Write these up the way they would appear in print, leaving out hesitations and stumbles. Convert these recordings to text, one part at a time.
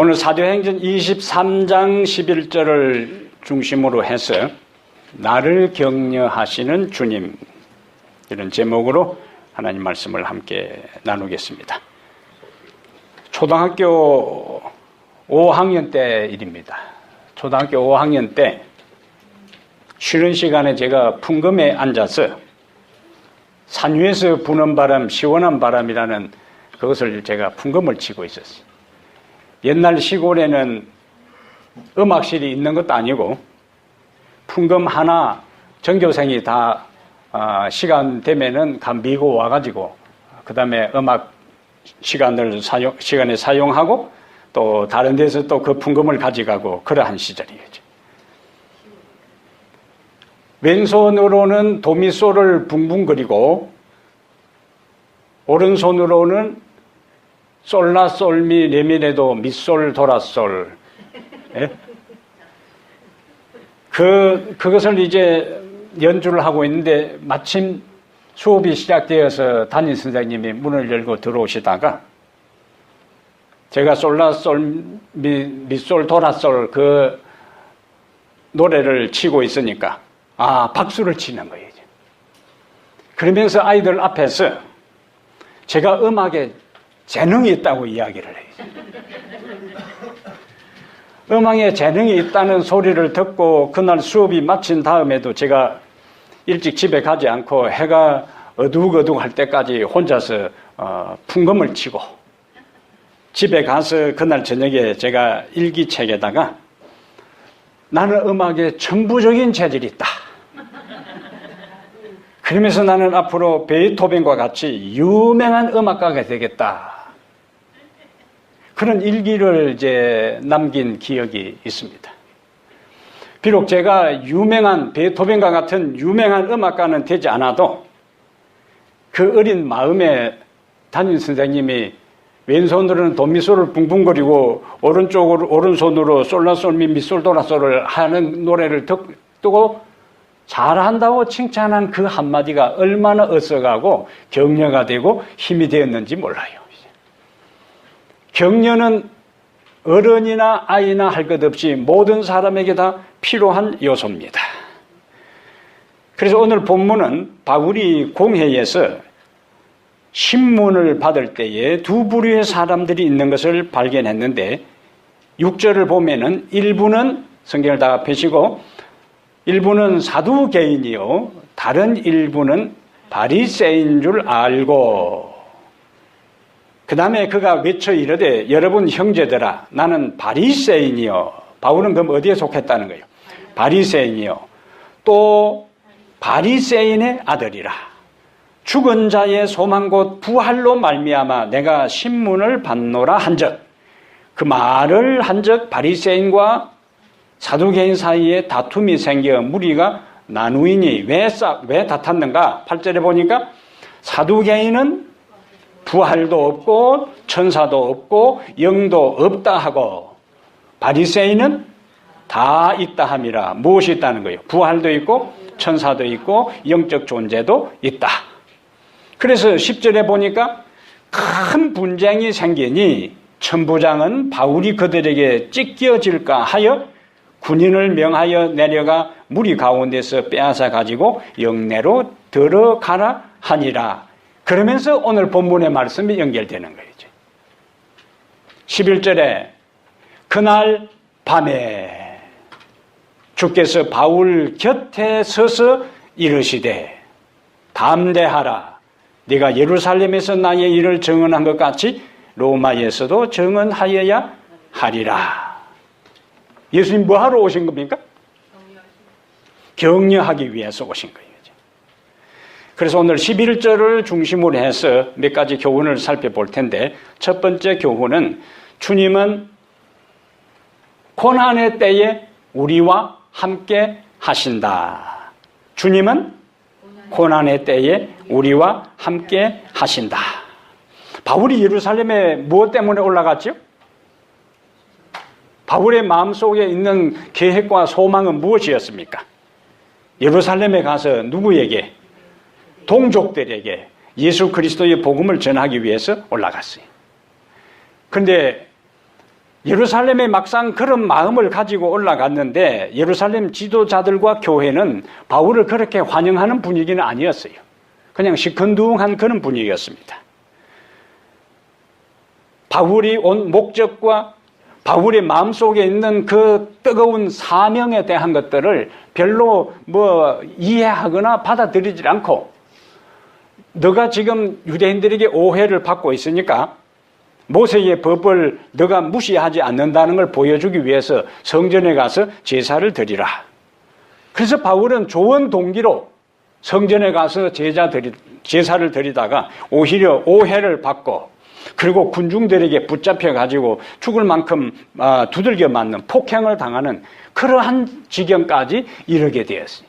오늘 사도행전 23장 11절을 중심으로 해서 나를 격려하시는 주님, 이런 제목으로 하나님 말씀을 함께 나누겠습니다. 초등학교 5학년 때 일입니다. 초등학교 5학년 때 쉬는 시간에 제가 풍금에 앉아서 산 위에서 부는 바람, 시원한 바람이라는 그것을 제가 풍금을 치고 있었어요. 옛날 시골에는 음악실이 있는 것도 아니고 풍금 하나 전교생이 다 시간 되면은 감비고 와가지고 그 다음에 음악 시간에 사용하고 또 다른 데서 또 그 풍금을 가져가고 그러한 시절이었죠. 왼손으로는 도미솔을 붕붕거리고 오른손으로는 솔라 솔미 레미레도 미솔 도라솔, 예? 그것을 이제 연주를 하고 있는데 마침 수업이 시작되어서 담임 선생님이 문을 열고 들어오시다가 제가 솔라 솔 미솔 도라솔 그 노래를 치고 있으니까 박수를 치는 거예요. 그러면서 아이들 앞에서 제가 음악에 재능이 있다고 이야기를 해요. 음악에 재능이 있다는 소리를 듣고 그날 수업이 마친 다음에도 제가 일찍 집에 가지 않고 해가 어둑어둑할 때까지 혼자서 풍금을 치고 집에 가서 그날 저녁에 제가 일기책에다가 나는 음악에 천부적인 재질이 있다. 그러면서 나는 앞으로 베토벤과 같이 유명한 음악가가 되겠다. 그런 일기를 이제 남긴 기억이 있습니다. 비록 제가 유명한 베토벤과 같은 유명한 음악가는 되지 않아도 그 어린 마음에 담임 선생님이 왼손으로는 도미솔을 붕붕거리고 오른손으로 솔라솔미 미솔도라솔을 하는 노래를 듣고 잘한다고 칭찬한 그 한마디가 얼마나 어서가고 격려가 되고 힘이 되었는지 몰라요. 격려는 어른이나 아이나 할 것 없이 모든 사람에게 다 필요한 요소입니다. 그래서 오늘 본문은 바울이 공회에서 신문을 받을 때에 두 부류의 사람들이 있는 것을 발견했는데 6절을 보면은 일부는 성경을 다 펴시고 일부는 사두개인이요 다른 일부는 바리새인 줄 알고 그 다음에 그가 외쳐 이르되 여러분 형제들아 나는 바리새인이요. 바울은 그럼 어디에 속했다는 거예요? 바리새인이요. 또 바리새인의 아들이라. 죽은 자의 소망 곧 부활로 말미암아 내가 신문을 받노라 한즉 그 말을 한즉 바리새인과 사두개인 사이에 다툼이 생겨 무리가 나누이니 왜 다퉜는가? 8절에 보니까 사두개인은 부활도 없고 천사도 없고 영도 없다 하고 바리새인은 다 있다 함이라. 무엇이 있다는 거예요? 부활도 있고 천사도 있고 영적 존재도 있다. 그래서 10절에 보니까 큰 분쟁이 생기니 천부장은 바울이 그들에게 찢겨질까 하여 군인을 명하여 내려가 무리 가운데서 빼앗아 가지고 영내로 들어가라 하니라. 그러면서 오늘 본문의 말씀이 연결되는 거예요. 11절에 그날 밤에 주께서 바울 곁에 서서 이르시되 담대하라. 네가 예루살렘에서 나의 일을 증언한 것 같이 로마에서도 증언하여야 하리라. 예수님 뭐하러 오신 겁니까? 격려하기 위해서 오신 거예요. 그래서 오늘 11절을 중심으로 해서 몇 가지 교훈을 살펴볼 텐데 첫 번째 교훈은 주님은 고난의 때에 우리와 함께 하신다. 주님은 고난의 때에 우리와 함께 하신다. 바울이 예루살렘에 무엇 때문에 올라갔죠? 바울의 마음속에 있는 계획과 소망은 무엇이었습니까? 예루살렘에 가서 누구에게? 동족들에게 예수 그리스도의 복음을 전하기 위해서 올라갔어요. 그런데 예루살렘에 막상 그런 마음을 가지고 올라갔는데 예루살렘 지도자들과 교회는 바울을 그렇게 환영하는 분위기는 아니었어요. 그냥 시큰둥한 그런 분위기였습니다. 바울이 온 목적과 바울의 마음속에 있는 그 뜨거운 사명에 대한 것들을 별로 이해하거나 받아들이지 않고, 너가 지금 유대인들에게 오해를 받고 있으니까 모세의 법을 너가 무시하지 않는다는 걸 보여주기 위해서 성전에 가서 제사를 드리라. 그래서 바울은 좋은 동기로 성전에 가서 제사를 드리다가 오히려 오해를 받고, 그리고 군중들에게 붙잡혀 가지고 죽을 만큼 두들겨 맞는 폭행을 당하는 그러한 지경까지 이르게 되었어요.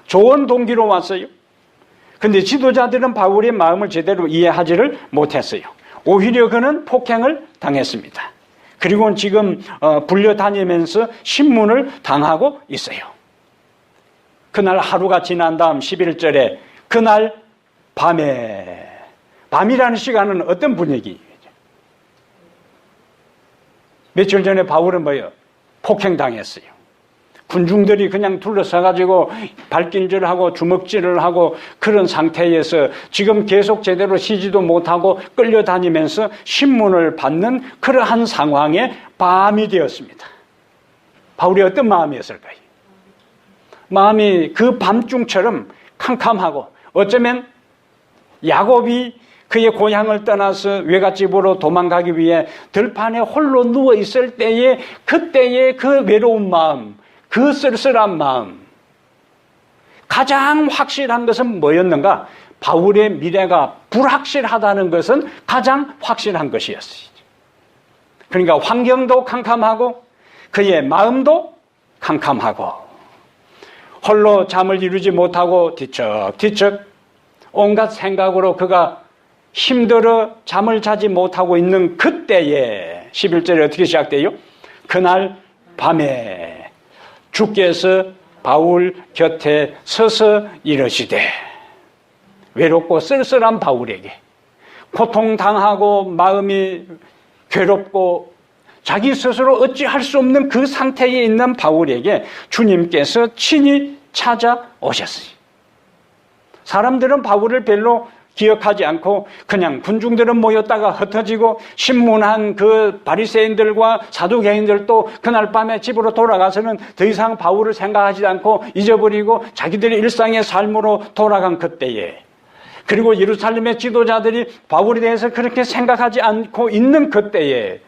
좋은 동기로 왔어요. 근데 지도자들은 바울의 마음을 제대로 이해하지를 못했어요. 오히려 그는 폭행을 당했습니다. 그리고 지금 불려다니면서 신문을 당하고 있어요. 그날 하루가 지난 다음 11절에 그날 밤이라는 시간은 어떤 분위기죠? 며칠 전에 바울은 폭행당했어요. 군중들이 그냥 둘러싸가지고 발길질을 하고 주먹질을 하고 그런 상태에서 지금 계속 제대로 쉬지도 못하고 끌려다니면서 신문을 받는 그러한 상황에 밤이 되었습니다. 바울이 어떤 마음이었을까요? 마음이 그 밤중처럼 캄캄하고, 어쩌면 야곱이 그의 고향을 떠나서 외갓집으로 도망가기 위해 들판에 홀로 누워있을 때에 그때의 그 외로운 마음, 그 쓸쓸한 마음, 가장 확실한 것은 뭐였는가? 바울의 미래가 불확실하다는 것은 가장 확실한 것이었어요. 그러니까 환경도 캄캄하고 그의 마음도 캄캄하고, 홀로 잠을 이루지 못하고 뒤척뒤척 온갖 생각으로 그가 힘들어 잠을 자지 못하고 있는 그때에 11절에 어떻게 시작돼요? 그날 밤에 주께서 바울 곁에 서서 이르시되, 외롭고 쓸쓸한 바울에게, 고통당하고 마음이 괴롭고 자기 스스로 어찌할 수 없는 그 상태에 있는 바울에게 주님께서 친히 찾아오셨어요. 사람들은 바울을 별로 기억하지 않고 그냥 군중들은 모였다가 흩어지고 신문한 그 바리새인들과 사두개인들도 그날 밤에 집으로 돌아가서는 더 이상 바울을 생각하지 않고 잊어버리고 자기들의 일상의 삶으로 돌아간 그때에, 그리고 예루살렘의 지도자들이 바울에 대해서 그렇게 생각하지 않고 있는 그때에,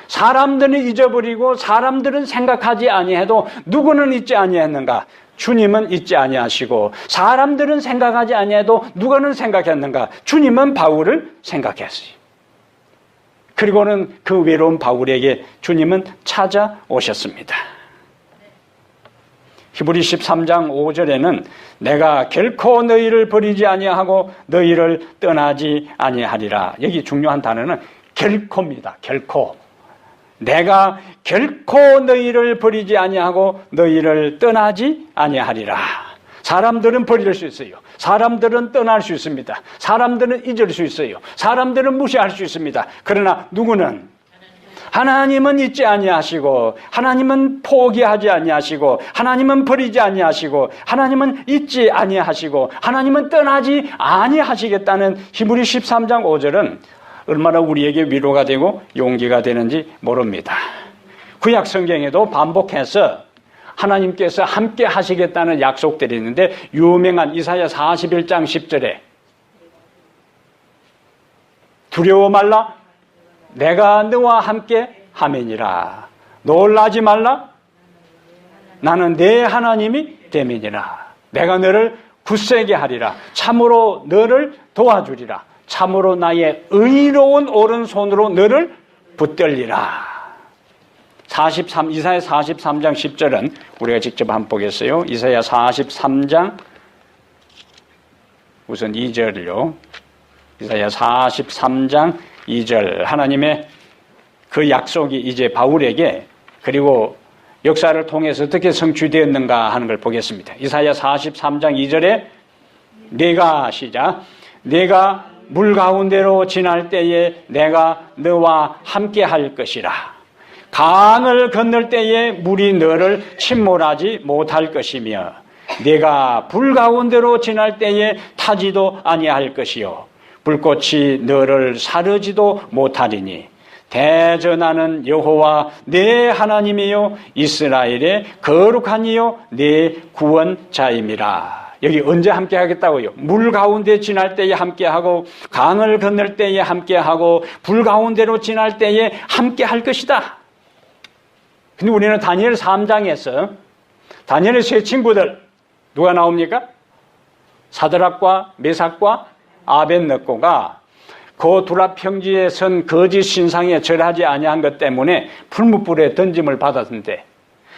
사람들은 잊어버리고 사람들은 생각하지 아니해도 누구는 잊지 아니했는가? 주님은 잊지 아니하시고, 사람들은 생각하지 아니해도 누구는 생각했는가? 주님은 바울을 생각했어요. 그리고는 그 외로운 바울에게 주님은 찾아오셨습니다. 히브리 13장 5절에는 내가 결코 너희를 버리지 아니하고 너희를 떠나지 아니하리라. 여기 중요한 단어는 결코입니다. 결코. 내가 결코 너희를 버리지 아니하고 너희를 떠나지 아니하리라. 사람들은 버릴 수 있어요. 사람들은 떠날 수 있습니다. 사람들은 잊을 수 있어요. 사람들은 무시할 수 있습니다. 그러나 누구는? 하나님은 잊지 아니하시고, 하나님은 포기하지 아니하시고, 하나님은 버리지 아니하시고, 하나님은 잊지 아니하시고, 하나님은 떠나지 아니하시겠다는 히브리 13장 5절은 얼마나 우리에게 위로가 되고 용기가 되는지 모릅니다. 구약 성경에도 반복해서 하나님께서 함께 하시겠다는 약속들이 있는데, 유명한 이사야 41장 10절에 두려워 말라, 내가 너와 함께 하매니라. 놀라지 말라, 나는 내 하나님이 됨이니라. 내가 너를 굳세게 하리라. 참으로 너를 도와주리라. 참으로 나의 의로운 오른손으로 너를 붙들리라. 이사야 43장 10절은 우리가 직접 한번 보겠어요. 이사야 43장 우선 2절을요. 이사야 43장 2절, 하나님의 그 약속이 이제 바울에게 그리고 역사를 통해서 어떻게 성취되었는가 하는 걸 보겠습니다. 이사야 43장 2절에 내가 물 가운데로 지날 때에 내가 너와 함께 할 것이라. 강을 건널 때에 물이 너를 침몰하지 못할 것이며 네가 불 가운데로 지날 때에 타지도 아니할 것이요 불꽃이 너를 사르지도 못하리니 대전하는 여호와 내 하나님이요 이스라엘의 거룩한 이요 내 구원자임이라. 여기 언제 함께 하겠다고요? 물 가운데 지날 때에 함께 하고 강을 건널 때에 함께 하고 불 가운데로 지날 때에 함께 할 것이다. 근데 우리는 다니엘 3장에서 다니엘의 세 친구들 누가 나옵니까? 사드락과 메삭과 아벳느고가 그 두랍 평지에 선 거짓 신상에 절하지 아니한 것 때문에 풀무불에 던짐을 받았는데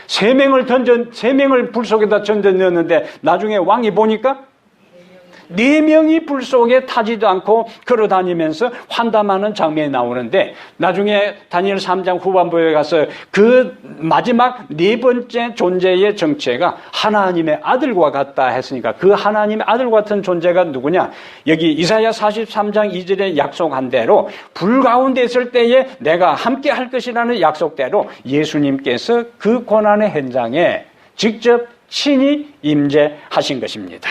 세 명을 불 속에다 던져 넣었는데 나중에 왕이 보니까 4명이 불 속에 타지도 않고 걸어다니면서 환담하는 장면이 나오는데 나중에 다니엘 3장 후반부에 가서 그 마지막 4번째 존재의 정체가 하나님의 아들과 같다 했으니까 그 하나님의 아들 같은 존재가 누구냐? 여기 이사야 43장 2절에 약속한 대로 불 가운데 있을 때에 내가 함께 할 것이라는 약속대로 예수님께서 그 고난의 현장에 직접 친히 임재하신 것입니다.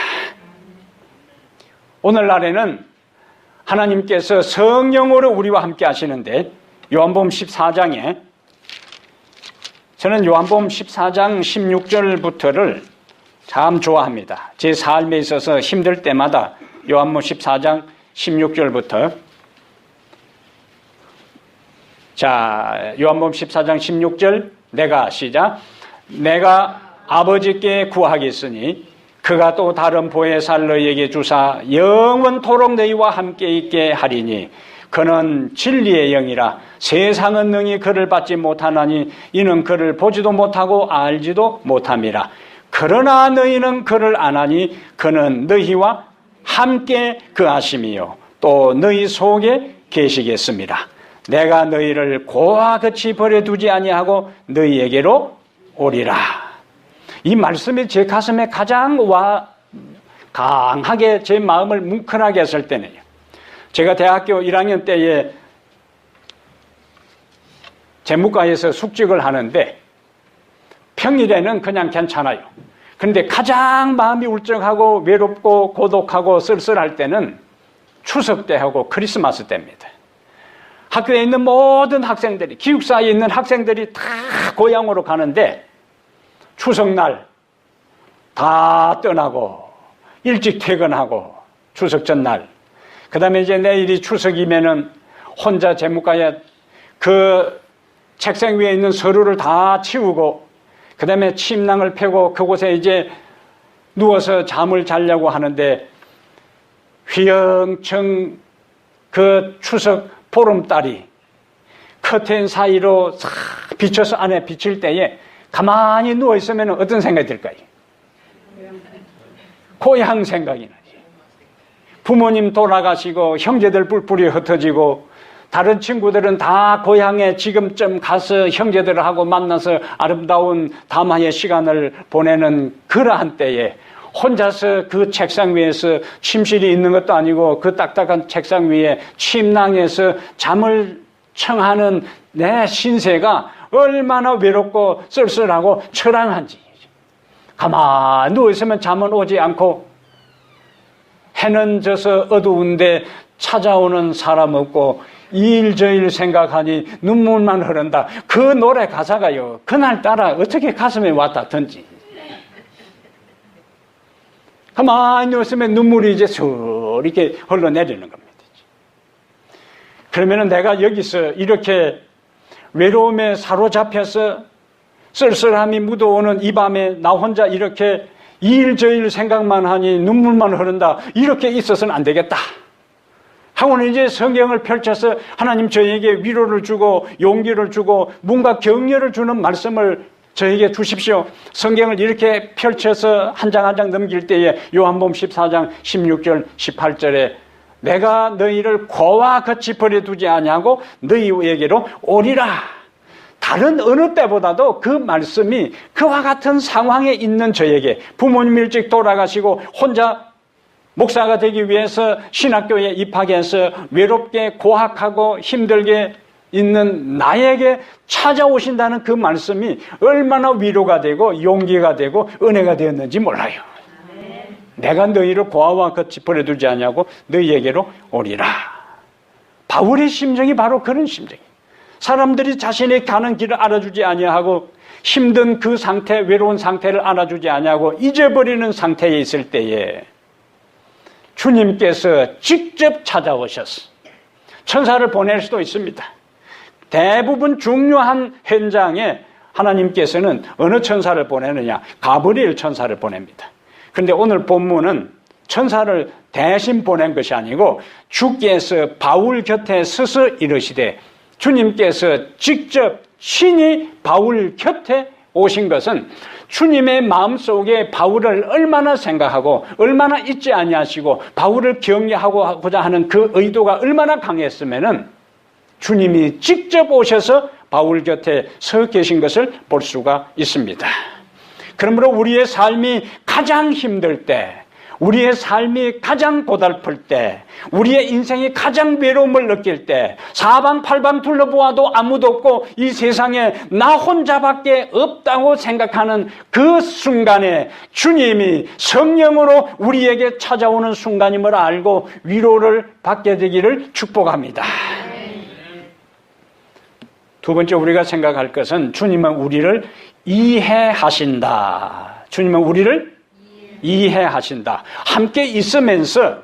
오늘날에는 하나님께서 성령으로 우리와 함께 하시는데 요한복음 14장에 저는 요한복음 14장 16절부터를 참 좋아합니다. 제 삶에 있어서 힘들 때마다 요한복음 14장 16절부터 자 요한복음 14장 16절 내가 시작 내가 아버지께 구하겠으니 그가 또 다른 보혜사를 너희에게 주사 영원토록 너희와 함께 있게 하리니 그는 진리의 영이라 세상은 능히 그를 받지 못하나니 이는 그를 보지도 못하고 알지도 못함이라. 그러나 너희는 그를 아나니 그는 너희와 함께 거하심이요 또 너희 속에 계시겠습니다. 내가 너희를 고와 같이 버려두지 아니하고 너희에게로 오리라. 이 말씀이 제 가슴에 가장 강하게 제 마음을 뭉클하게 했을 때는요. 제가 대학교 1학년 때에 재무과에서 숙직을 하는데 평일에는 그냥 괜찮아요. 그런데 가장 마음이 울적하고 외롭고 고독하고 쓸쓸할 때는 추석 때하고 크리스마스 때입니다. 학교에 있는 모든 학생들이 기숙사에 있는 학생들이 다 고향으로 가는데 추석날 다 떠나고 일찍 퇴근하고 추석 전날 그 다음에 이제 내일이 추석이면은 혼자 재무과에 그 책상 위에 있는 서류를 다 치우고 그 다음에 침낭을 펴고 그곳에 이제 누워서 잠을 자려고 하는데 휘영청 그 추석 보름달이 커튼 사이로 싹 비쳐서 안에 비칠 때에 가만히 누워있으면 어떤 생각이 들까요? 고향 생각이 나지. 부모님 돌아가시고 형제들 뿔뿔이 흩어지고 다른 친구들은 다 고향에 지금쯤 가서 형제들하고 만나서 아름다운 담화의 시간을 보내는 그러한 때에 혼자서 그 책상 위에서 침실이 있는 것도 아니고 그 딱딱한 책상 위에 침낭에서 잠을 청하는 내 신세가 얼마나 외롭고 쓸쓸하고 처량한지. 가만히 누워있으면 잠은 오지 않고 해는 져서 어두운데 찾아오는 사람 없고 이 일 저 일 생각하니 눈물만 흐른다. 그 노래 가사가요 그날따라 어떻게 가슴에 와닿던지. 가만히 누웠으면 눈물이 이제 슬 이렇게 흘러내리는 겁니다. 그러면 내가 여기서 이렇게 외로움에 사로잡혀서 쓸쓸함이 묻어오는 이 밤에 나 혼자 이렇게 이 일 저 일 생각만 하니 눈물만 흐른다. 이렇게 있어서는 안 되겠다. 하고는 이제 성경을 펼쳐서 하나님 저에게 위로를 주고 용기를 주고 뭔가 격려를 주는 말씀을 저에게 주십시오. 성경을 이렇게 펼쳐서 한 장 한 장 넘길 때에 요한복음 14장 16절 18절에 내가 너희를 고와 같이 버려두지 아니하고 너희에게로 오리라. 다른 어느 때보다도 그 말씀이 그와 같은 상황에 있는 저에게 부모님 일찍 돌아가시고 혼자 목사가 되기 위해서 신학교에 입학해서 외롭게 고학하고 힘들게 있는 나에게 찾아오신다는 그 말씀이 얼마나 위로가 되고 용기가 되고 은혜가 되었는지 몰라요. 내가 너희를 고아와 같이 버려두지 않냐고 너희에게로 오리라. 바울의 심정이 바로 그런 심정이에요. 사람들이 자신이 가는 길을 알아주지 아니하고 힘든 그 상태, 외로운 상태를 알아주지 아니하고 잊어버리는 상태에 있을 때에 주님께서 직접 찾아오셨어. 천사를 보낼 수도 있습니다. 대부분 중요한 현장에 하나님께서는 어느 천사를 보내느냐? 가브리엘 천사를 보냅니다. 그런데 오늘 본문은 천사를 대신 보낸 것이 아니고 주께서 바울 곁에 서서 이르시되, 주님께서 직접 친히 바울 곁에 오신 것은 주님의 마음속에 바울을 얼마나 생각하고 얼마나 잊지 아니하시고 바울을 격려하고자 하는 그 의도가 얼마나 강했으면은 주님이 직접 오셔서 바울 곁에 서 계신 것을 볼 수가 있습니다. 그러므로 우리의 삶이 가장 힘들 때, 우리의 삶이 가장 고달플 때, 우리의 인생이 가장 외로움을 느낄 때, 사방팔방 둘러보아도 아무도 없고 이 세상에 나 혼자밖에 없다고 생각하는 그 순간에 주님이 성령으로 우리에게 찾아오는 순간임을 알고 위로를 받게 되기를 축복합니다. 두 번째 우리가 생각할 것은 주님은 우리를 이해하신다. 주님은 우리를 이해하신다. 함께 있으면서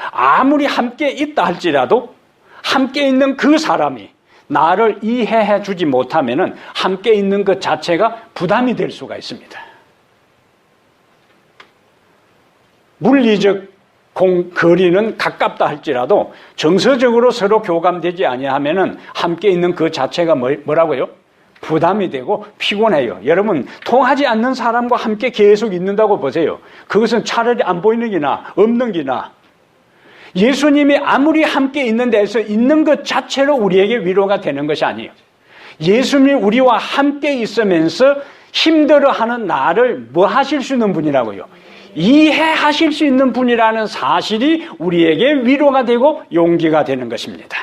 아무리 함께 있다 할지라도 함께 있는 그 사람이 나를 이해해 주지 못하면은 함께 있는 것 자체가 부담이 될 수가 있습니다. 물리적 거리는 가깝다 할지라도 정서적으로 서로 교감되지 아니하면은 함께 있는 그 자체가 뭐라고요? 부담이 되고 피곤해요. 여러분, 통하지 않는 사람과 함께 계속 있는다고 보세요. 그것은 차라리 안 보이는 기나 없는 기나. 예수님이 아무리 함께 있는 데서 있는 것 자체로 우리에게 위로가 되는 것이 아니에요. 예수님이 우리와 함께 있으면서 힘들어하는 나를 뭐 하실 수 있는 분이라고요? 이해하실 수 있는 분이라는 사실이 우리에게 위로가 되고 용기가 되는 것입니다.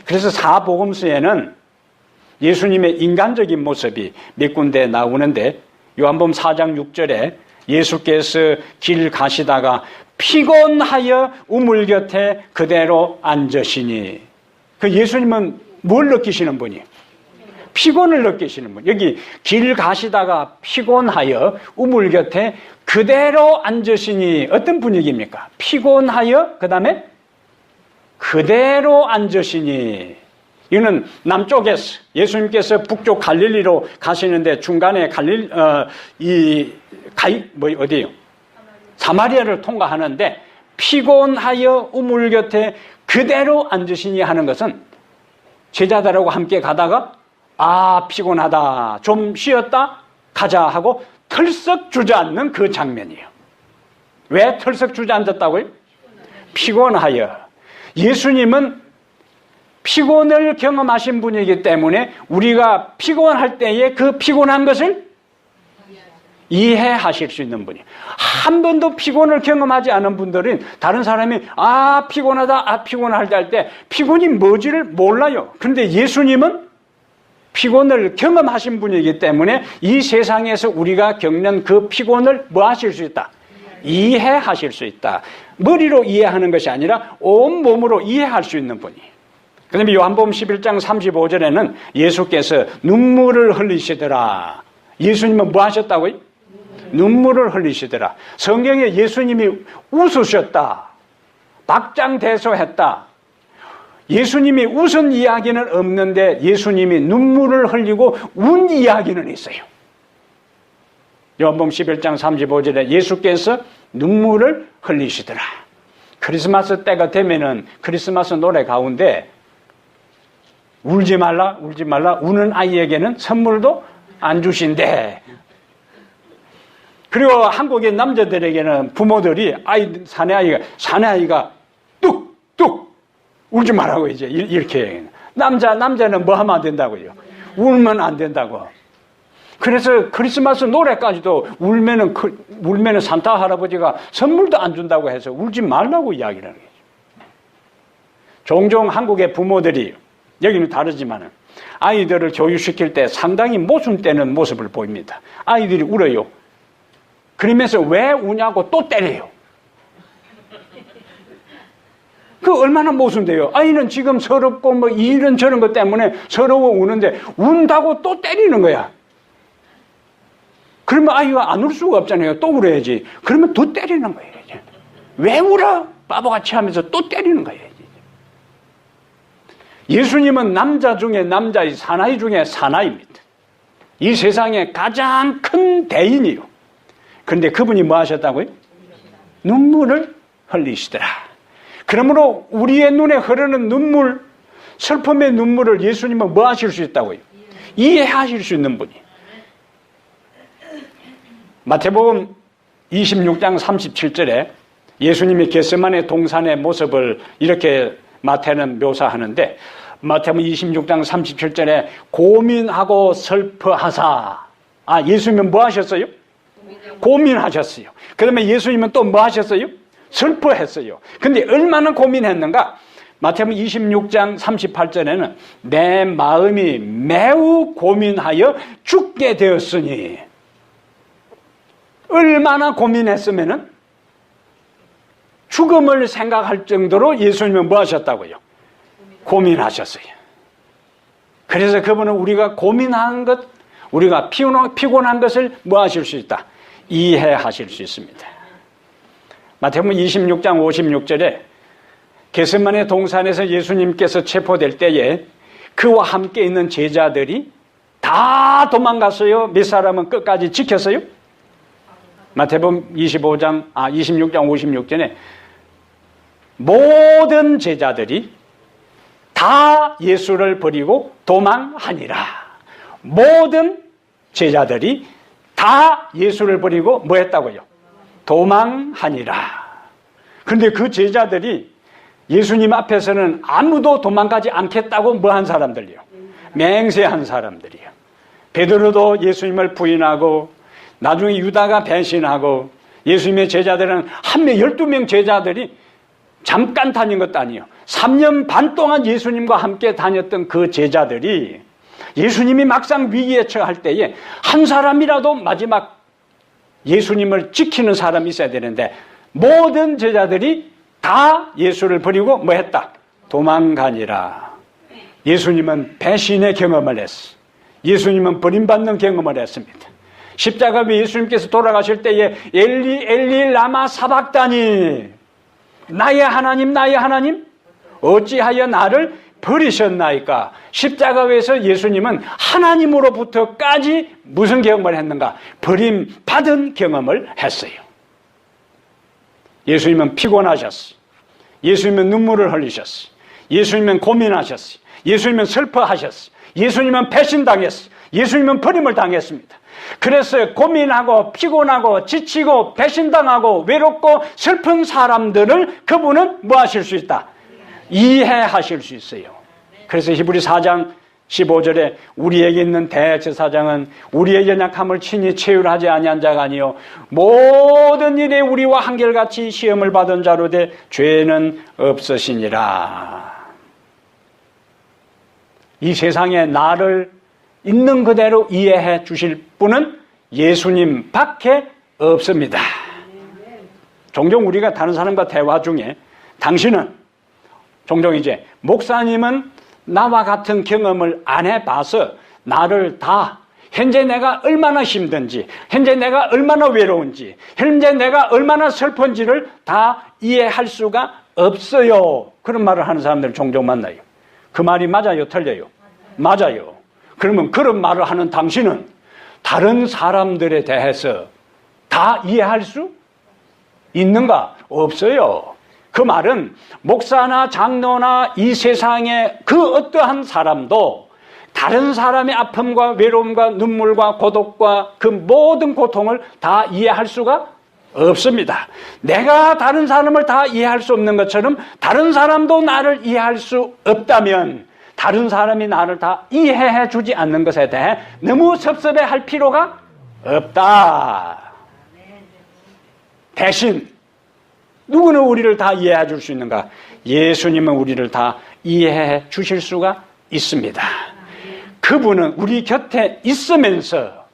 그래서 사복음서에는 예수님의 인간적인 모습이 몇 군데 나오는데 요한복음 4장 6절에 예수께서 길 가시다가 피곤하여 우물 곁에 그대로 앉으시니, 그 예수님은 뭘 느끼시는 분이에요? 피곤을 느끼시는 분. 여기 길 가시다가 피곤하여 우물 곁에 그대로 앉으시니 어떤 분위기입니까? 피곤하여 그 다음에 그대로 앉으시니. 이거는 남쪽에서 예수님께서 북쪽 갈릴리로 가시는데 중간에 어디예요? 사마리아를 통과하는데 피곤하여 우물 곁에 그대로 앉으시니 하는 것은 제자들하고 함께 가다가 피곤하다, 좀 쉬었다 가자 하고 털썩 주저앉는 그 장면이에요. 왜 털썩 주저앉았다고요? 피곤하여. 예수님은 피곤을 경험하신 분이기 때문에 우리가 피곤할 때에 그 피곤한 것을 이해하실 수 있는 분이에요. 한 번도 피곤을 경험하지 않은 분들은 다른 사람이 피곤하다, 피곤할 때 피곤이 뭔지를 몰라요. 그런데 예수님은 피곤을 경험하신 분이기 때문에 이 세상에서 우리가 겪는 그 피곤을 뭐 하실 수 있다? 이해하실 수 있다. 머리로 이해하는 것이 아니라 온몸으로 이해할 수 있는 분이에요. 그 다음에 요한복음 11장 35절에는 예수께서 눈물을 흘리시더라. 예수님은 뭐 하셨다고요? 눈물을 흘리시더라. 성경에 예수님이 웃으셨다, 박장대소했다. 예수님이 웃은 이야기는 없는데 예수님이 눈물을 흘리고 운 이야기는 있어요. 요한복음 11장 35절에 예수께서 눈물을 흘리시더라. 크리스마스 때가 되면은 크리스마스 노래 가운데 울지 말라, 울지 말라, 우는 아이에게는 선물도 안 주신대. 그리고 한국의 남자들에게는 부모들이 사내 아이가 뚝뚝 울지 말라고 이제 이렇게. 남자는 뭐 하면 안 된다고요? 울면 안 된다고. 그래서 크리스마스 노래까지도 울면은 산타 할아버지가 선물도 안 준다고 해서 울지 말라고 이야기를 하는 거죠. 종종 한국의 부모들이, 여기는 다르지만 아이들을 교육시킬 때 상당히 모순되는 모습을 보입니다. 아이들이 울어요. 그러면서 왜 우냐고 또 때려요. 그 얼마나 모순돼요. 아이는 지금 서럽고 뭐 이런 저런 것 때문에 서러워 우는데 운다고 또 때리는 거야. 그러면 아이가 안 울 수가 없잖아요. 또 울어야지. 그러면 또 때리는 거예요. 이제. 왜 울어? 바보같이 하면서 또 때리는 거예요. 이제. 예수님은 남자 중에 남자의 사나이 중에 사나이입니다. 이 세상에 가장 큰 대인이요. 그런데 그분이 뭐 하셨다고요? 눈물을 흘리시더라. 그러므로 우리의 눈에 흐르는 눈물, 슬픔의 눈물을 예수님은 뭐 하실 수 있다고요? 이해하실 수 있는 분이. 마태복음 26장 37절에 예수님이 겟세마네 동산의 모습을 이렇게 마태는 묘사하는데, 마태복음 26장 37절에 고민하고 슬퍼하사. 예수님은 뭐 하셨어요? 고민하셨어요. 그 다음에 예수님은 또 뭐 하셨어요? 슬퍼했어요. 근데 얼마나 고민했는가? 마태복음 26장 38절에는 내 마음이 매우 고민하여 죽게 되었으니. 얼마나 고민했으면은 죽음을 생각할 정도로 예수님은 뭐 하셨다고요? 고민하셨어요. 그래서 그분은 우리가 고민한 것, 우리가 피곤한 것을 뭐 하실 수 있다? 이해하실 수 있습니다. 마태복음 26장 56절에 겟세마네 동산에서 예수님께서 체포될 때에 그와 함께 있는 제자들이 다 도망갔어요? 몇 사람은 끝까지 지켰어요? 마태복음 26장 56절에 모든 제자들이 다 예수를 버리고 도망하니라. 모든 제자들이 다 예수를 버리고 뭐 했다고요? 도망하니라. 그런데 그 제자들이 예수님 앞에서는 아무도 도망가지 않겠다고 뭐 한 사람들이요? 맹세한 사람들이요. 베드로도 예수님을 부인하고 나중에 유다가 배신하고 예수님의 제자들은 12명 제자들이 잠깐 다닌 것도 아니에요. 3년 반 동안 예수님과 함께 다녔던 그 제자들이 예수님이 막상 위기에 처할 때에 한 사람이라도 마지막 예수님을 지키는 사람이 있어야 되는데 모든 제자들이 다 예수를 버리고 뭐 했다? 도망가니라. 예수님은 배신의 경험을 했어. 예수님은 버림받는 경험을 했습니다. 십자가 위에 예수님께서 돌아가실 때에 엘리 엘리 라마 사박다니, 나의 하나님 나의 하나님 어찌하여 나를 버리셨나이까. 십자가 위에서 예수님은 하나님으로부터까지 무슨 경험을 했는가? 버림받은 경험을 했어요. 예수님은 피곤하셨어요. 예수님은 눈물을 흘리셨어요. 예수님은 고민하셨어요. 예수님은 슬퍼하셨어요. 예수님은 배신당했어요. 예수님은 버림을 당했습니다. 그래서 고민하고 피곤하고 지치고 배신당하고 외롭고 슬픈 사람들을 그분은 뭐 하실 수 있다? 이해하실 수 있어요. 그래서 히브리 4장 15절에 우리에게 있는 대제사장은 우리의 연약함을 친히 체휼하지 아니한 자가 아니요 모든 일에 우리와 한결같이 시험을 받은 자로 돼 죄는 없으시니라. 이 세상에 나를 있는 그대로 이해해 주실 분은 예수님 밖에 없습니다. 종종 우리가 다른 사람과 대화 중에 당신은 종종 이제 목사님은 나와 같은 경험을 안 해봐서 나를 다 현재 내가 얼마나 힘든지, 현재 내가 얼마나 외로운지, 현재 내가 얼마나 슬픈지를 다 이해할 수가 없어요. 그런 말을 하는 사람들 종종 만나요. 그 말이 맞아요? 틀려요? 맞아요. 그러면 그런 말을 하는 당신은 다른 사람들에 대해서 다 이해할 수 있는가? 없어요. 그 말은 목사나 장로나 이 세상의 그 어떠한 사람도 다른 사람의 아픔과 외로움과 눈물과 고독과 그 모든 고통을 다 이해할 수가 없습니다. 내가 다른 사람을 다 이해할 수 없는 것처럼 다른 사람도 나를 이해할 수 없다면 다른 사람이 나를 다 이해해 주지 않는 것에 대해 너무 섭섭해 할 필요가 없다. 대신 누구는 우리를 다 이해해 줄 수 있는가? 예수님은 우리를 다 이해해 주실 수가 있습니다. 그분은 우리 곁에 있으면서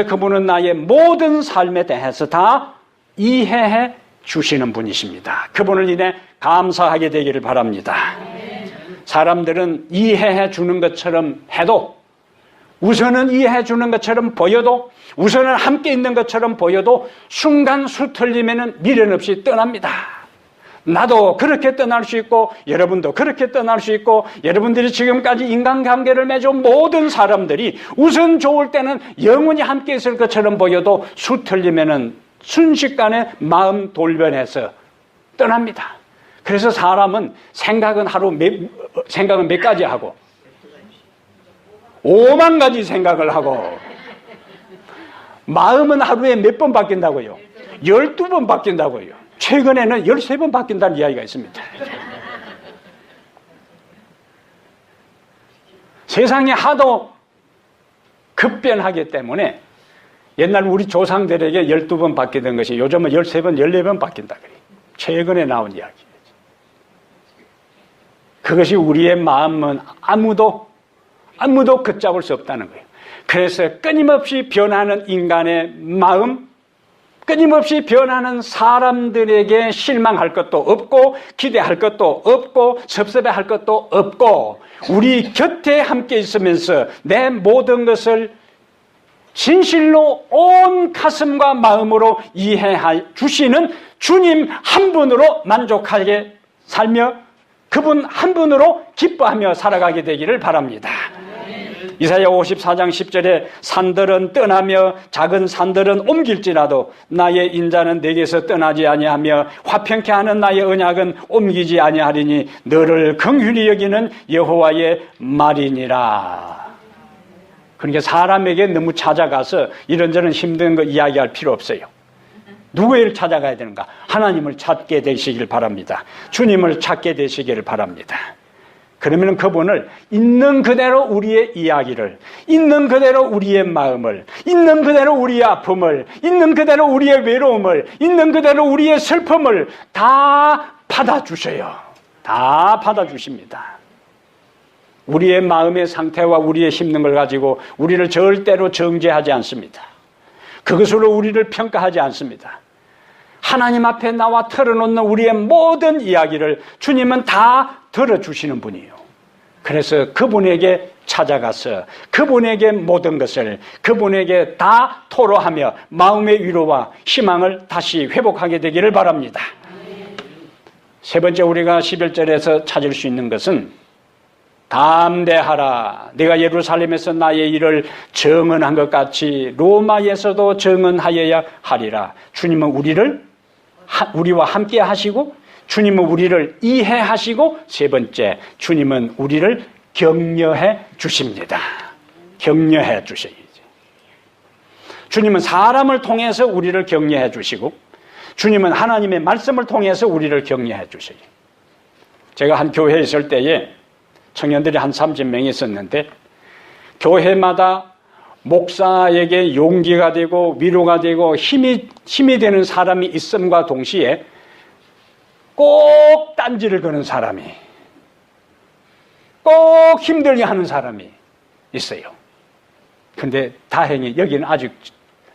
그분은 나의 모든 삶에 대해서 다 이해해 주시는 분이십니다. 그분을 인해 감사하게 되기를 바랍니다. 사람들은 이해해 주는 것처럼 해도, 우선은 이해해 주는 것처럼 보여도, 우선은 함께 있는 것처럼 보여도 순간 수틀리면 미련 없이 떠납니다. 나도 그렇게 떠날 수 있고 여러분도 그렇게 떠날 수 있고, 여러분들이 지금까지 인간관계를 맺은 모든 사람들이 우선 좋을 때는 영원히 함께 있을 것처럼 보여도 수틀리면 순식간에 마음 돌변해서 떠납니다. 그래서 사람은 생각은 몇 가지 하고 5만 가지 생각을 하고, 마음은 하루에 몇 번 바뀐다고요? 12번 바뀐다고요. 최근에는 13번 바뀐다는 이야기가 있습니다. 세상이 하도 급변하기 때문에 옛날 우리 조상들에게 12번 바뀌던 것이 요즘은 13번, 14번 바뀐다 그래요. 최근에 나온 이야기예요. 그것이 우리의 마음은 아무도 걷잡을 수 없다는 거예요. 그래서 끊임없이 변하는 인간의 마음, 끊임없이 변하는 사람들에게 실망할 것도 없고 기대할 것도 없고 섭섭해할 것도 없고, 우리 곁에 함께 있으면서 내 모든 것을 진실로 온 가슴과 마음으로 이해해 주시는 주님 한 분으로 만족하게 살며 그분 한 분으로 기뻐하며 살아가게 되기를 바랍니다. 이사야 54장 10절에 산들은 떠나며 작은 산들은 옮길지라도 나의 인자는 내게서 떠나지 아니하며 화평케 하는 나의 언약은 옮기지 아니하리니 너를 긍휼히 여기는 여호와의 말이니라. 그러니까 사람에게 너무 찾아가서 이런저런 힘든 거 이야기할 필요 없어요. 누구를 찾아가야 되는가? 하나님을 찾게 되시길 바랍니다. 주님을 찾게 되시기를 바랍니다. 그러면 그분을 있는 그대로 우리의 이야기를, 있는 그대로 우리의 마음을, 있는 그대로 우리의 아픔을, 있는 그대로 우리의 외로움을, 있는 그대로 우리의 슬픔을 다 받아주셔요. 다 받아주십니다. 우리의 마음의 상태와 우리의 힘든 걸 가지고 우리를 절대로 정죄하지 않습니다. 그것으로 우리를 평가하지 않습니다. 하나님 앞에 나와 털어놓는 우리의 모든 이야기를 주님은 다 들어주시는 분이에요. 그래서 그분에게 찾아가서 그분에게 모든 것을 그분에게 다 토로하며 마음의 위로와 희망을 다시 회복하게 되기를 바랍니다. 세 번째, 우리가 11절에서 찾을 수 있는 것은 담대하라. 내가 예루살렘에서 나의 일을 증언한 것 같이 로마에서도 증언하여야 하리라. 주님은 우리와 함께 하시고, 주님은 우리를 이해하시고, 세 번째, 주님은 우리를 격려해 주십니다. 격려해 주셔야지. 주님은 사람을 통해서 우리를 격려해 주시고, 주님은 하나님의 말씀을 통해서 우리를 격려해 주셔요. 제가 한 교회에 있을 때에 청년들이 한 30명이 있었는데, 교회마다 목사에게 용기가 되고 위로가 되고 힘이 되는 사람이 있음과 동시에 꼭 딴지를 거는 사람이, 꼭 힘들게 하는 사람이 있어요. 근데 다행히 여기는 아직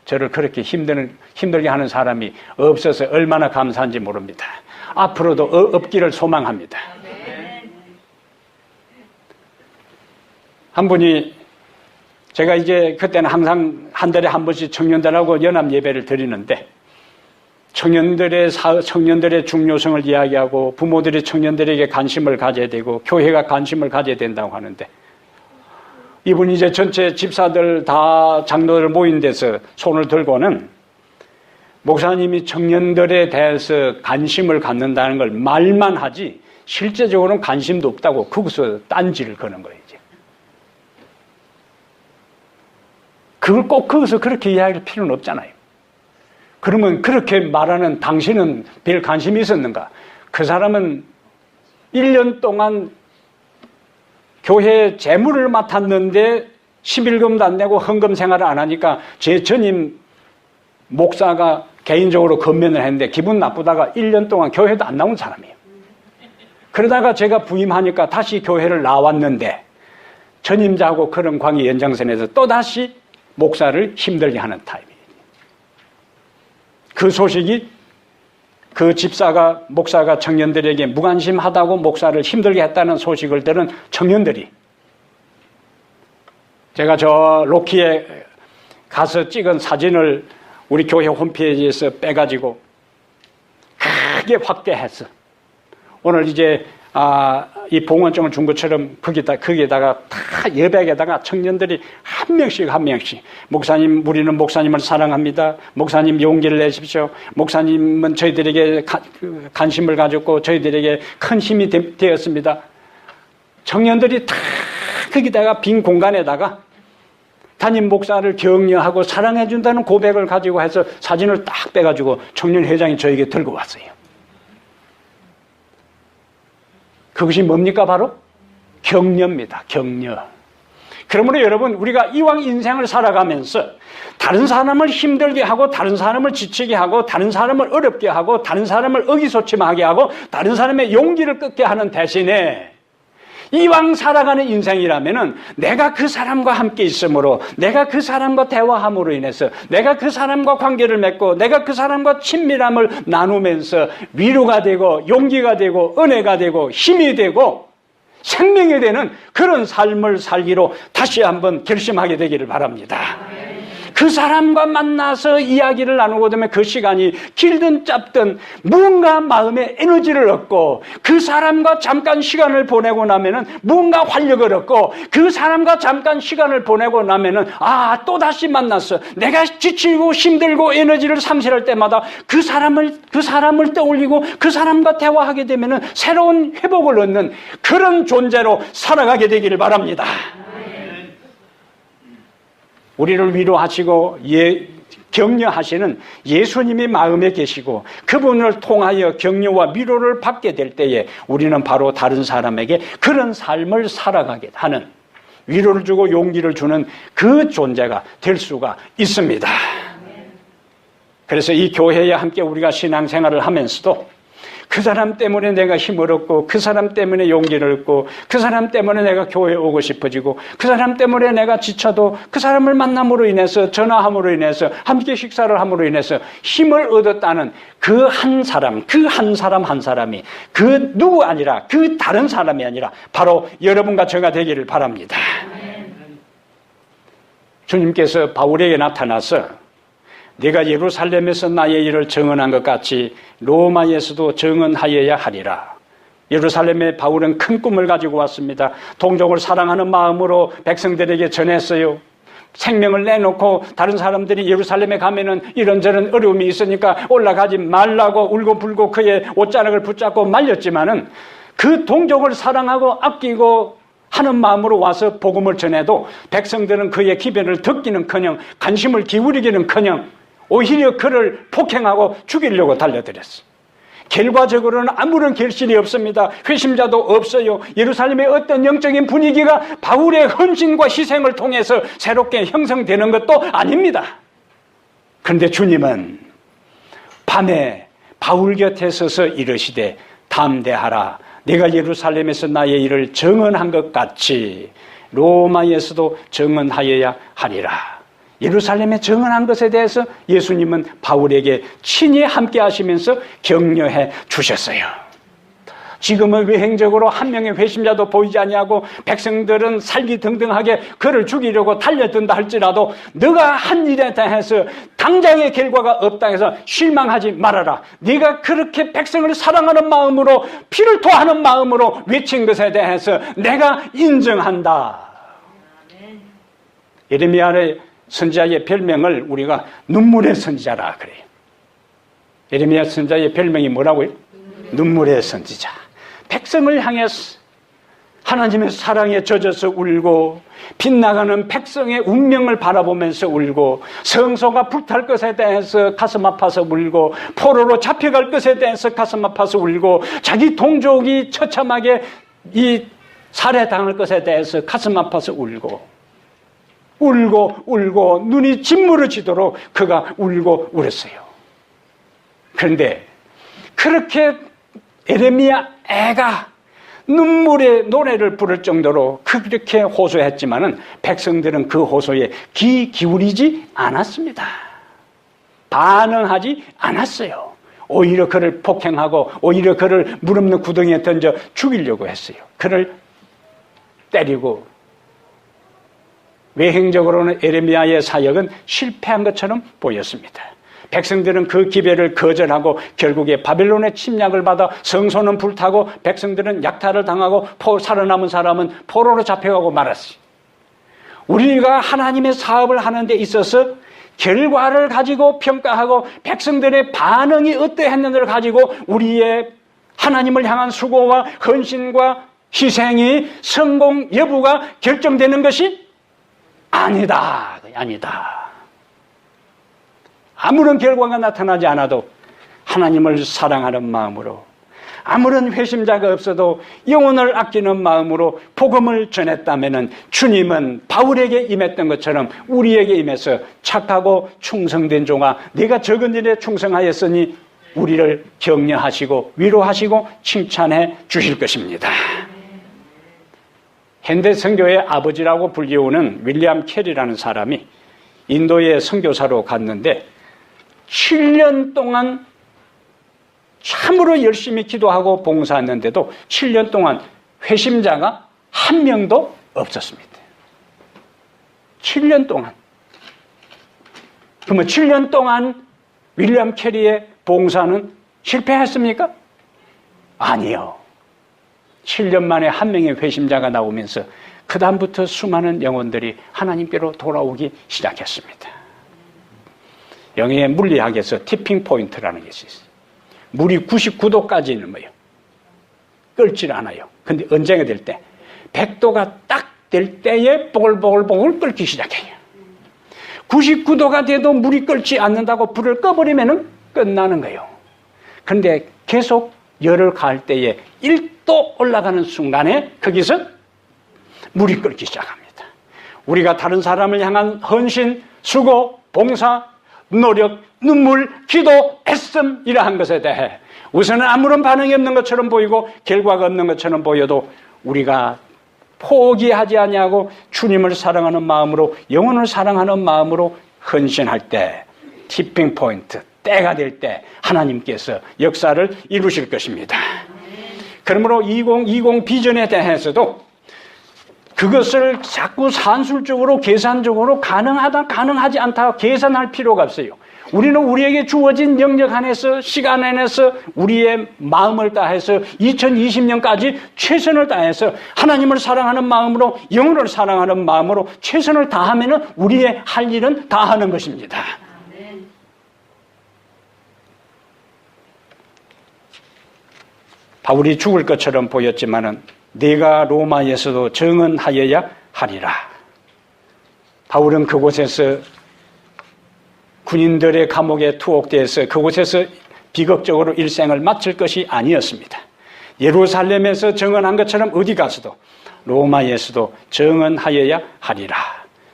저를 그렇게 힘들게 하는 사람이 없어서 얼마나 감사한지 모릅니다. 앞으로도 없기를 소망합니다. 한 분이, 제가 이제 그때는 항상 한 달에 한 번씩 청년들하고 연합 예배를 드리는데, 청년들의 중요성을 이야기하고 부모들이 청년들에게 관심을 가져야 되고 교회가 관심을 가져야 된다고 하는데, 이분이 이제 전체 집사들 다 장로들 모인 데서 손을 들고는 목사님이 청년들에 대해서 관심을 갖는다는 걸 말만 하지 실제적으로는 관심도 없다고 거기서 딴지를 거는 거예요. 이제. 그걸 꼭 거기서 그렇게 이야기할 필요는 없잖아요. 그러면 그렇게 말하는 당신은 별 관심이 있었는가? 그 사람은 1년 동안 교회 재물을 맡았는데 11금도 안 내고 헌금 생활을 안 하니까 제 전임 목사가 개인적으로 건면을 했는데 기분 나쁘다가 1년 동안 교회도 안 나온 사람이에요. 그러다가 제가 부임하니까 다시 교회를 나왔는데 전임자하고 그런 관계 연장선에서 또다시 목사를 힘들게 하는 타입이에요. 그 소식이 그 집사가 목사가 청년들에게 무관심하다고 목사를 힘들게 했다는 소식을 들은 청년들이 제가 저 로키에 가서 찍은 사진을 우리 교회 홈페이지에서 빼가지고 크게 확대해서 오늘 이제 이 봉헌증을 준 것처럼 거기에다가 다 여백에다가 청년들이 한 명씩 목사님, 우리는 목사님을 사랑합니다. 목사님 용기를 내십시오. 목사님은 저희들에게 관심을 가졌고 저희들에게 큰 힘이 되었습니다. 청년들이 다 거기다가 빈 공간에다가 담임 목사를 격려하고 사랑해 준다는 고백을 가지고 해서 사진을 딱 빼가지고 청년회장이 저에게 들고 왔어요. 그것이 뭡니까? 바로 격려입니다. 격려. 그러므로 여러분, 우리가 이왕 인생을 살아가면서 다른 사람을 힘들게 하고 다른 사람을 지치게 하고 다른 사람을 어렵게 하고 다른 사람을 의기소침하게 하고 다른 사람의 용기를 꺾게 하는 대신에 이왕 살아가는 인생이라면은 내가 그 사람과 함께 있으므로, 내가 그 사람과 대화함으로 인해서, 내가 그 사람과 관계를 맺고, 내가 그 사람과 친밀함을 나누면서 위로가 되고, 용기가 되고, 은혜가 되고, 힘이 되고, 생명이 되는 그런 삶을 살기로 다시 한번 결심하게 되기를 바랍니다. 그 사람과 만나서 이야기를 나누고 되면 그 시간이 길든 짧든 무언가 마음의 에너지를 얻고 그 사람과 잠깐 시간을 보내고 나면은 무언가 활력을 얻고 그 사람과 잠깐 시간을 보내고 나면은 또다시 만났어. 내가 지치고 힘들고 에너지를 상실할 때마다 그 사람을 떠올리고 그 사람과 대화하게 되면은 새로운 회복을 얻는 그런 존재로 살아가게 되기를 바랍니다. 우리를 위로하시고 격려하시는 예수님이 마음에 계시고 그분을 통하여 격려와 위로를 받게 될 때에 우리는 바로 다른 사람에게 그런 삶을 살아가게 하는, 위로를 주고 용기를 주는 그 존재가 될 수가 있습니다. 그래서 이 교회에 함께 우리가 신앙생활을 하면서도 그 사람 때문에 내가 힘을 얻고 그 사람 때문에 용기를 얻고 그 사람 때문에 내가 교회에 오고 싶어지고 그 사람 때문에 내가 지쳐도 그 사람을 만남으로 인해서, 전화함으로 인해서, 함께 식사를 함으로 인해서 힘을 얻었다는 그 한 사람, 그 한 사람 한 사람이 그 누구 아니라, 그 다른 사람이 아니라 바로 여러분과 저가 되기를 바랍니다. 주님께서 바울에게 나타나서 네가 예루살렘에서 나의 일을 증언한 것 같이 로마에서도 증언하여야 하리라. 예루살렘에 바울은 큰 꿈을 가지고 왔습니다. 동족을 사랑하는 마음으로 백성들에게 전했어요. 생명을 내놓고 다른 사람들이 예루살렘에 가면은 이런저런 어려움이 있으니까 올라가지 말라고 울고불고 그의 옷자락을 붙잡고 말렸지만은 그 동족을 사랑하고 아끼고 하는 마음으로 와서 복음을 전해도 백성들은 그의 기변을 듣기는커녕 관심을 기울이기는커녕 오히려 그를 폭행하고 죽이려고 달려들었어. 결과적으로는 아무런 결실이 없습니다. 회심자도 없어요. 예루살렘의 어떤 영적인 분위기가 바울의 헌신과 희생을 통해서 새롭게 형성되는 것도 아닙니다. 그런데 주님은 밤에 바울 곁에 서서 이르시되 담대하라. 내가 예루살렘에서 나의 일을 증언한 것 같이 로마에서도 증언하여야 하리라. 예루살렘에 증언한 것에 대해서 예수님은 바울에게 친히 함께 하시면서 격려해 주셨어요. 지금은 외행적으로 한 명의 회심자도 보이지 아니하고 백성들은 살기등등하게 그를 죽이려고 달려든다 할지라도 너가 한 일에 대해서 당장의 결과가 없다 해서 실망하지 말아라. 네가 그렇게 백성을 사랑하는 마음으로, 피를 토하는 마음으로 외친 것에 대해서 내가 인정한다. 예레미야의 선지자의 별명을 우리가 눈물의 선지자라 그래요. 예레미야 선지자의 별명이 뭐라고요? 눈물의 선지자. 백성을 향해서 하나님의 사랑에 젖어서 울고 빗나가는 백성의 운명을 바라보면서 울고 성소가 불탈 것에 대해서 가슴 아파서 울고 포로로 잡혀갈 것에 대해서 가슴 아파서 울고 자기 동족이 처참하게 이 살해당할 것에 대해서 가슴 아파서 울고 눈이 짓무르지도록 그가 울고 울었어요. 그런데 그렇게 에레미야 애가 눈물의 노래를 부를 정도로 그렇게 호소했지만은 백성들은 그 호소에 귀 기울이지 않았습니다. 반응하지 않았어요. 오히려 그를 폭행하고 오히려 그를 물 없는 구덩이에 던져 죽이려고 했어요. 그를 때리고. 외형적으로는 에레미야의 사역은 실패한 것처럼 보였습니다. 백성들은 그 기별을 거절하고 결국에 바벨론의 침략을 받아 성소는 불타고 백성들은 약탈을 당하고 살아남은 사람은 포로로 잡혀가고 말았어요. 우리가 하나님의 사업을 하는 데 있어서 결과를 가지고 평가하고 백성들의 반응이 어떠했는지를 가지고 우리의 하나님을 향한 수고와 헌신과 희생이 성공 여부가 결정되는 것이 아니다. 아무런 결과가 나타나지 않아도 하나님을 사랑하는 마음으로, 아무런 회심자가 없어도 영혼을 아끼는 마음으로 복음을 전했다면 주님은 바울에게 임했던 것처럼 우리에게 임해서 착하고 충성된 종아, 네가 적은 일에 충성하였으니 우리를 격려하시고 위로하시고 칭찬해 주실 것입니다. 현대 선교의 아버지라고 불리우는 윌리엄 캐리라는 사람이 인도에 선교사로 갔는데 7년 동안 참으로 열심히 기도하고 봉사했는데도 7년 동안 회심자가 한 명도 없었습니다. 7년 동안. 그러면 7년 동안 윌리엄 캐리의 봉사는 실패했습니까? 아니요. 7년 만에 한 명의 회심자가 나오면서 그 다음부터 수많은 영혼들이 하나님께로 돌아오기 시작했습니다. 영의 물리학에서 티핑 포인트라는 것이 있어요. 물이 99도까지는 뭐예요? 끓질 않아요. 근데 언제가 될 때? 100도가 딱 될 때에 보글보글 끓기 시작해요. 99도가 돼도 물이 끓지 않는다고 불을 꺼버리면 끝나는 거예요. 그런데 계속 열을 가할 때에 1도 올라가는 순간에 거기서 물이 끓기 시작합니다. 우리가 다른 사람을 향한 헌신, 수고, 봉사, 노력, 눈물, 기도, 애씀 이러한 것에 대해 우선은 아무런 반응이 없는 것처럼 보이고 결과가 없는 것처럼 보여도 우리가 포기하지 아니하고 주님을 사랑하는 마음으로, 영혼을 사랑하는 마음으로 헌신할 때 티핑 포인트, 때가 될 때 하나님께서 역사를 이루실 것입니다. 그러므로 2020 비전에 대해서도 그것을 자꾸 산술적으로 계산적으로 가능하다 가능하지 않다 계산할 필요가 없어요. 우리는 우리에게 주어진 영역 안에서, 시간 안에서 우리의 마음을 다해서 2020년까지 최선을 다해서 하나님을 사랑하는 마음으로, 영혼을 사랑하는 마음으로 최선을 다하면 우리의 할 일은 다 하는 것입니다. 바울이 죽을 것처럼 보였지만은 네가 로마에서도 정언하여야 하리라. 바울은 그곳에서 군인들의 감옥에 투옥돼서 그곳에서 비극적으로 일생을 마칠 것이 아니었습니다. 예루살렘에서 정언한 것처럼 어디 가서도 로마에서도 정언하여야 하리라.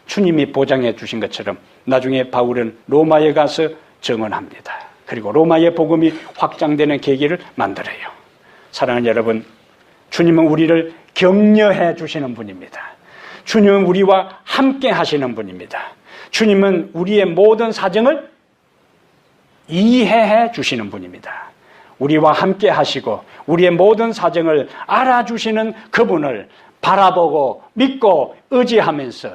주님이 보장해 주신 것처럼 나중에 바울은 로마에 가서 정언합니다. 그리고 로마의 복음이 확장되는 계기를 만들어요. 사랑하는 여러분, 주님은 우리를 격려해 주시는 분입니다. 주님은 우리와 함께 하시는 분입니다. 주님은 우리의 모든 사정을 이해해 주시는 분입니다. 우리와 함께 하시고 우리의 모든 사정을 알아주시는 그분을 바라보고 믿고 의지하면서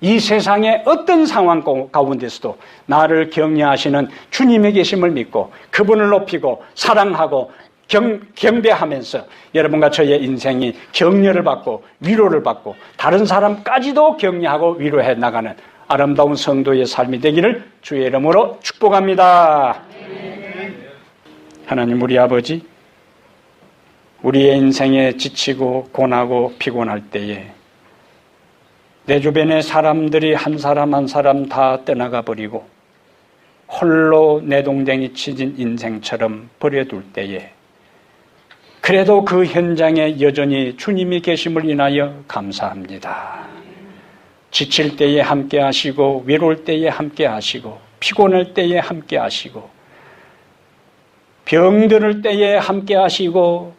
이 세상의 어떤 상황 가운데서도 나를 격려하시는 주님의 계심을 믿고 그분을 높이고 사랑하고 경배하면서 여러분과 저의 인생이 격려를 받고 위로를 받고 다른 사람까지도 격려하고 위로해 나가는 아름다운 성도의 삶이 되기를 주의 이름으로 축복합니다. 하나님 우리 아버지, 우리의 인생에 지치고 고나고 피곤할 때에 내 주변의 사람들이 한 사람 한 사람 다 떠나가 버리고 홀로 내동댕이 치진 인생처럼 버려둘 때에 그래도 그 현장에 여전히 주님이 계심을 인하여 감사합니다. 지칠 때에 함께 하시고, 외로울 때에 함께 하시고, 피곤할 때에 함께 하시고, 병들을 때에 함께 하시고,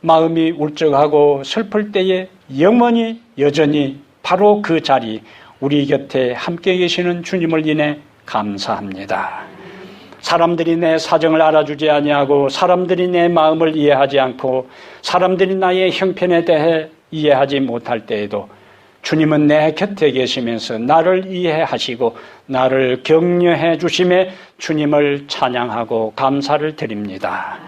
마음이 울적하고 슬플 때에 영원히 여전히 바로 그 자리, 우리 곁에 함께 계시는 주님을 인해 감사합니다. 사람들이 내 사정을 알아주지 아니하고, 사람들이 내 마음을 이해하지 않고, 사람들이 나의 형편에 대해 이해하지 못할 때에도 주님은 내 곁에 계시면서 나를 이해하시고 나를 격려해 주심에 주님을 찬양하고 감사를 드립니다.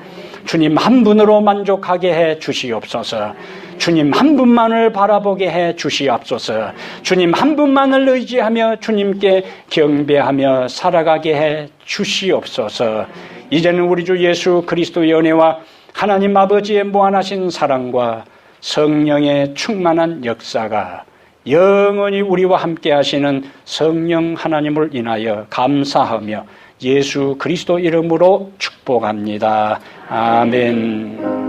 주님 한 분으로 만족하게 해 주시옵소서. 주님 한 분만을 바라보게 해 주시옵소서. 주님 한 분만을 의지하며 주님께 경배하며 살아가게 해 주시옵소서. 이제는 우리 주 예수 그리스도의 은혜와 하나님 아버지의 무한하신 사랑과 성령의 충만한 역사가 영원히 우리와 함께 하시는 성령 하나님을 인하여 감사하며 예수 그리스도 이름으로 축복합니다. 아멘.